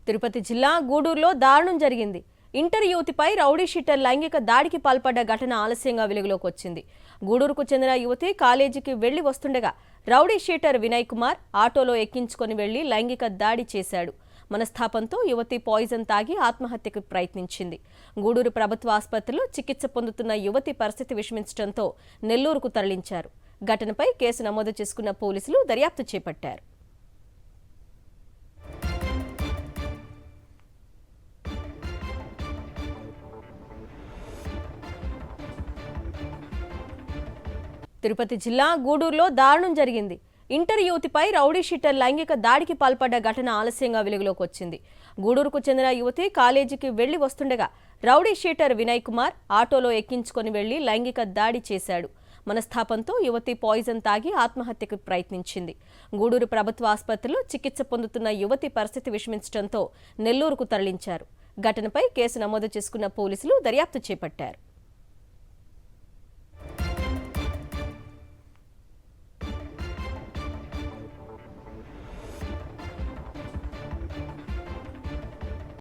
తిరుపతి జిల్లా గూడూరులో దారుణం జరిగింది. ఇంటర్ యువతిపై రౌడీ షీటర్ లైంగిక దాడికి పాల్పడ్డ ఘటన ఆలస్యంగా వెలుగులోకి వచ్చింది. గూడూరుకు చెందిన యువతి కాలేజీకి వెళ్లి వస్తుండగా రౌడీ షీటర్ వినయ్ కుమార్ ఆటోలో ఎక్కించుకొని వెళ్లి లైంగిక దాడి చేశాడు. మనస్తాపంతో యువతి పాయిజన్ తాగి ఆత్మహత్యకు ప్రయత్నించింది. గూడూరు ప్రభుత్వ ఆసుపత్రిలో చికిత్స పొందుతున్న యువతి పరిస్థితి విషమించడంతో నెల్లూరుకు తరలించారు. ఘటనపై కేసు నమోదు చేసుకున్న పోలీసులు దర్యాప్తు చేపట్టారు. తిరుపతి జిల్లా గూడూరులో దారుణం జరిగింది. ఇంటర్ యువతిపై రౌడీ షీటర్ లైంగిక దాడికి పాల్పడ్డ ఘటన ఆలస్యంగా వెలుగులోకి వచ్చింది. గూడూరుకు చెందిన యువతి కాలేజీకి వెళ్లి వస్తుండగా రౌడీ షీటర్ వినయ్ కుమార్ ఆటోలో ఎక్కించుకొని వెళ్లి లైంగిక దాడి చేశాడు. మనస్తాపంతో యువతి పాయిజన్ తాగి ఆత్మహత్యకు ప్రయత్నించింది. గూడూరు ప్రభుత్వ ఆసుపత్రిలో చికిత్స పొందుతున్న యువతి పరిస్థితి విషమించడంతో నెల్లూరుకు తరలించారు. ఘటనపై కేసు నమోదు చేసుకున్న పోలీసులు దర్యాప్తు చేపట్టారు.